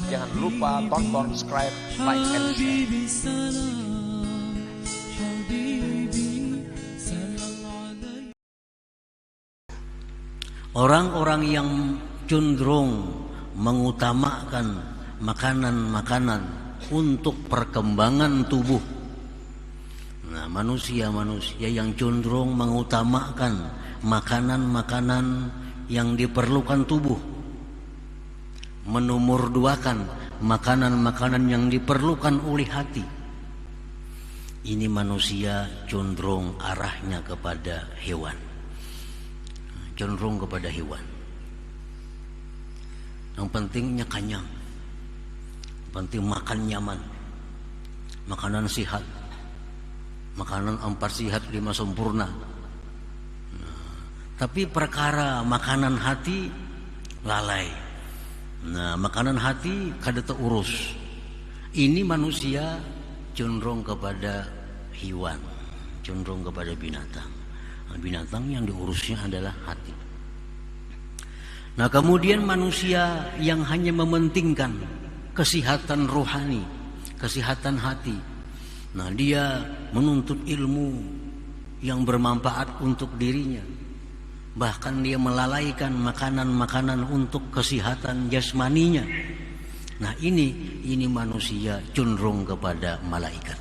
Jangan lupa tonton, subscribe, like, and share. Orang-orang yang cenderung mengutamakan makanan-makanan untuk perkembangan tubuh. Nah, manusia-manusia yang cenderung mengutamakan makanan-makanan yang diperlukan tubuh, menomorduakan makanan-makanan yang diperlukan oleh hati. Ini manusia cenderung arahnya kepada hewan. Cenderung kepada hewan. Yang pentingnya kenyang, penting makan nyaman, makanan sehat, makanan 4 sehat 5 sempurna. Tapi perkara makanan hati lalai. Nah, makanan hati kada terurus. Ini manusia cenderung kepada hewan, cenderung kepada binatang. Binatang yang diurusnya adalah hati. Nah, kemudian manusia yang hanya mementingkan kesehatan rohani, kesehatan hati. Nah, dia menuntut ilmu yang bermanfaat untuk dirinya. Bahkan dia melalaikan makanan-makanan untuk kesehatan jasmaninya. Nah, ini manusia cenderung kepada malaikat.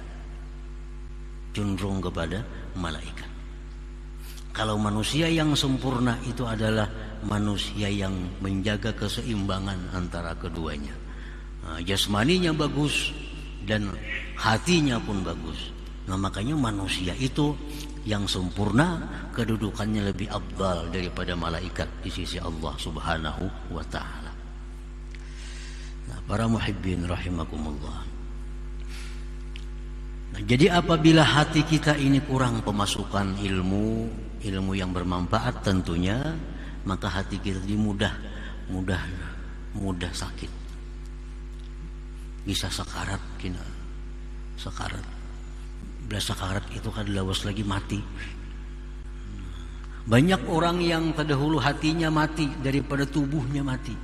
Cenderung kepada malaikat. Kalau manusia yang sempurna itu adalah manusia yang menjaga keseimbangan antara keduanya. Nah, jasmaninya bagus dan hatinya pun bagus. Nah, makanya manusia itu yang sempurna kedudukannya lebih afdal daripada malaikat di sisi Allah Subhanahu wa taala. Nah, para muhibbin rahimakumullah. Nah, jadi apabila hati kita ini kurang pemasukan ilmu yang bermanfaat tentunya, maka hati kita mudah sakit. Bisa sakarat kina. Sakarat. Bila sakarat itu kan lawas lagi mati. Banyak orang yang terdahulu hatinya mati daripada tubuhnya mati.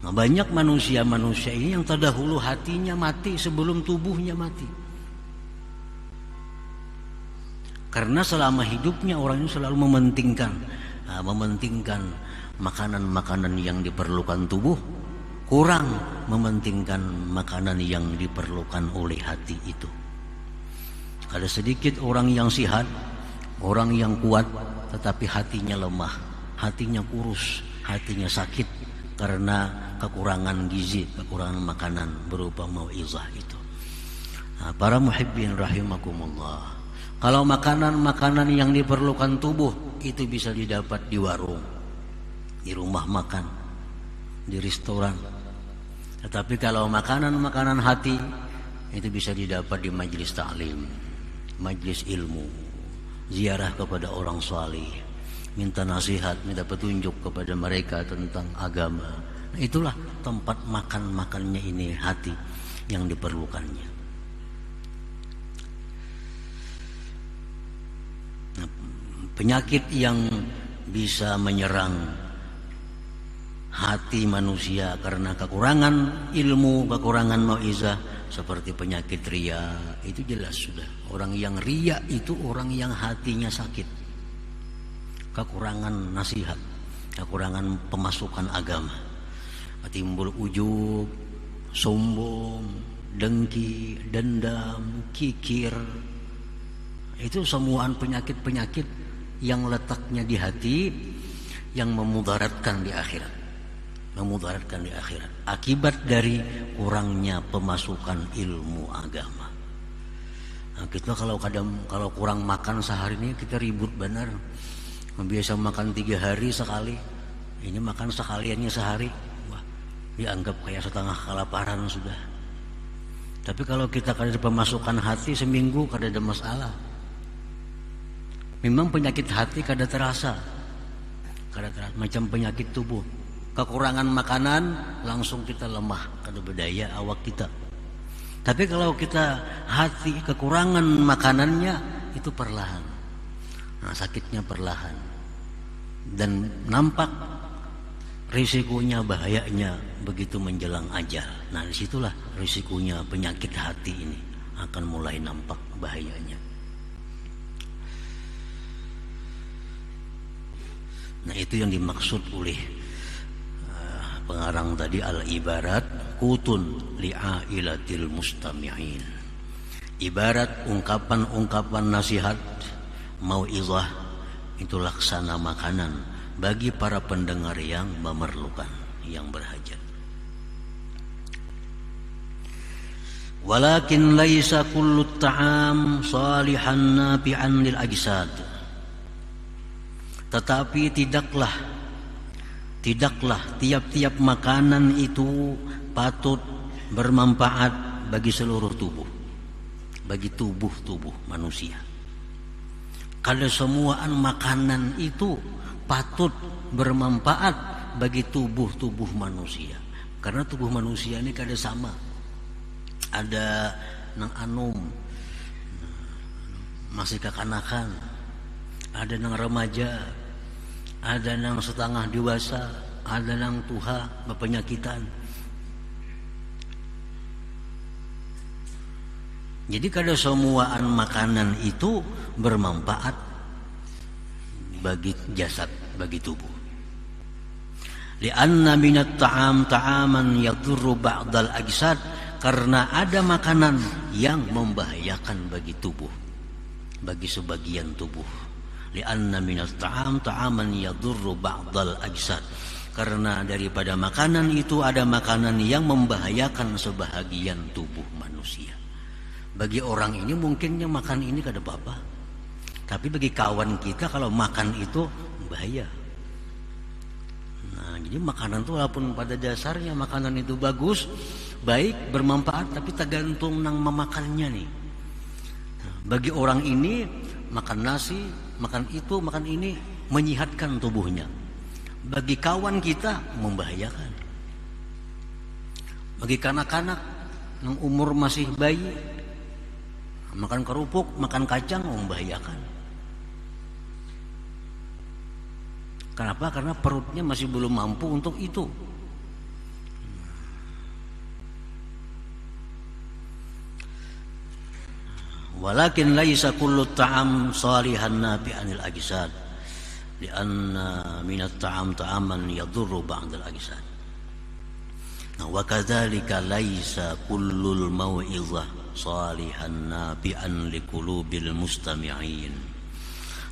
Nah, banyak manusia-manusia ini yang terdahulu hatinya mati sebelum tubuhnya mati. Karena selama hidupnya orang ini selalu mementingkan makanan-makanan yang diperlukan tubuh, kurang mementingkan makanan yang diperlukan oleh hati itu. Ada sedikit orang yang sehat, orang yang kuat, tetapi hatinya lemah, hatinya kurus, hatinya sakit karena kekurangan gizi, kekurangan makanan berupa mau'izah itu. Nah, para muhibbin rahimakumullah. Kalau makanan-makanan yang diperlukan tubuh itu bisa didapat di warung, di rumah makan, di restoran. Tetapi kalau makanan-makanan hati itu bisa didapat di majelis ta'lim, majelis ilmu, ziarah kepada orang salih, minta nasihat, minta petunjuk kepada mereka tentang agama. Nah, itulah tempat makan-makannya ini hati yang diperlukannya. Nah, penyakit yang bisa menyerang hati manusia karena kekurangan ilmu, kekurangan mau'izah, seperti penyakit ria, itu jelas sudah. Orang yang ria itu orang yang hatinya sakit, kekurangan nasihat, kekurangan pemasukan agama, timbul ujub, sombong, dengki, dendam, kikir. Itu semuaan penyakit-penyakit yang letaknya di hati, yang memudaratkan di akhirat, memudaratkan di akhirat akibat dari kurangnya pemasukan ilmu agama. Nah, kita kalau kurang makan sehari ini kita ribut benar. Biasa makan 3 hari sekali, ini makan sekaliannya sehari, wah, dianggap kayak setengah kelaparan sudah. Tapi kalau kita kada ada pemasukan hati seminggu kada ada masalah. Memang penyakit hati kada terasa, macam penyakit tubuh. Kekurangan makanan langsung kita lemah, kada berdaya awak kita. Tapi kalau kita hati kekurangan makanannya itu perlahan. Nah, sakitnya perlahan. Dan nampak risikonya, bahayanya begitu menjelang ajal. Nah, disitulah risikonya penyakit hati ini akan mulai nampak bahayanya. Nah, itu yang dimaksud oleh pengarang tadi, al-ibarat kutun li'ailatil mustami'in. Ibarat ungkapan-ungkapan nasihat, mau'izah, itu laksana makanan bagi para pendengar yang memerlukan, yang berhajat. Walakin laisa kullu ta'am salihan nafi'an lil ajsad. Tetapi tidaklah tiap-tiap makanan itu patut bermanfaat bagi seluruh tubuh, bagi tubuh manusia. Kalau semua makanan itu patut bermanfaat bagi tubuh manusia, karena tubuh manusia ini kada sama. Ada nang anum masih kekanakan, ada nang remaja, ada nang setengah dewasa, ada nang tuha berpenyakitan. Jadi kada semua makanan itu bermanfaat bagi jasad, bagi tubuh. Lianna minat ta'am ta'aman yadurru ba'dal ajsad, karena ada makanan yang membahayakan bagi tubuh, bagi sebagian tubuh. Lianna minat ta'am ta'aman yadurru ba'dal ajsad, karena daripada makanan itu ada makanan yang membahayakan sebahagian tubuh manusia. Bagi orang ini mungkinnya makan ini kada apa-apa, tapi bagi kawan kita kalau makan itu bahaya. Nah, jadi makanan itu walaupun pada dasarnya makanan itu bagus, baik, bermanfaat, tapi tergantung nang memakannya nih. Nah, bagi orang ini makan nasi, makan itu, makan ini menyehatkan tubuhnya. Bagi kawan kita membahayakan. Bagi kanak-kanak yang umur masih bayi, makan kerupuk, makan kacang membahayakan. Kenapa? Karena perutnya masih belum mampu untuk itu. Walakin laisa kullu ta'am salihan nafi'anil ajsad, lianna minat ta'am ta'aman yadurru ba'dal ajsad. Nah, wa kadzalika laisa kullul mau'izah salihan nafi'an liqulubil mustami'in.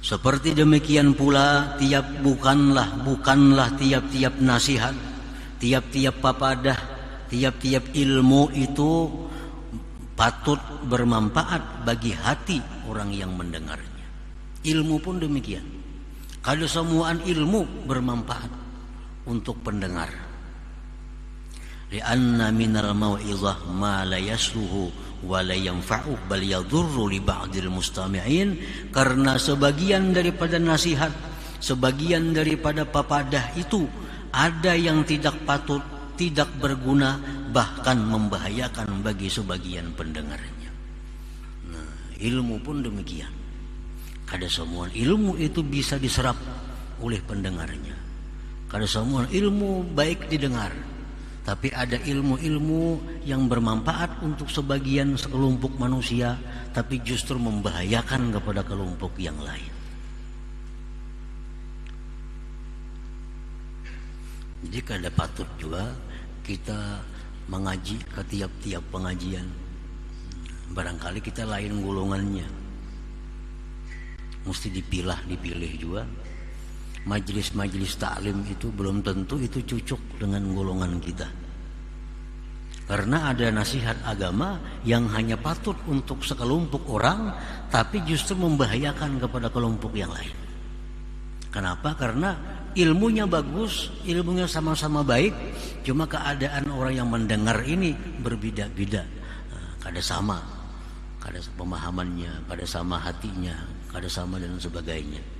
Seperti demikian pula bukanlah tiap-tiap nasihat, tiap-tiap papadah, tiap-tiap ilmu itu patut bermanfaat bagi hati orang yang mendengarnya. Ilmu pun demikian. Kalau semua ilmu bermanfaat untuk pendengar. Lianna minal mau'izah ma la yasluhu wa la yanfa'u bal yadurru li ba'dil mustami'in, karena sebagian daripada nasihat, sebagian daripada papadah itu ada yang tidak patut, tidak berguna, bahkan membahayakan bagi sebagian pendengarnya. Nah, ilmu pun demikian. Kada semua ilmu itu bisa diserap oleh pendengarnya. Kada semua ilmu baik didengar. Tapi ada ilmu-ilmu yang bermanfaat untuk sekelompok manusia, tapi justru membahayakan kepada kelompok yang lain. Jadi kada patut juga kita mengaji ke tiap-tiap pengajian. Barangkali kita lain golongannya, mesti dipilih juga. Majelis-majelis taklim itu belum tentu itu cocok dengan golongan kita, karena ada nasihat agama yang hanya patut untuk sekelompok orang, tapi justru membahayakan kepada kelompok yang lain. Kenapa? Karena ilmunya bagus, ilmunya sama-sama baik, cuma keadaan orang yang mendengar ini berbeda-beda. Kada sama, kada pemahamannya, kada sama hatinya, kada sama dan sebagainya.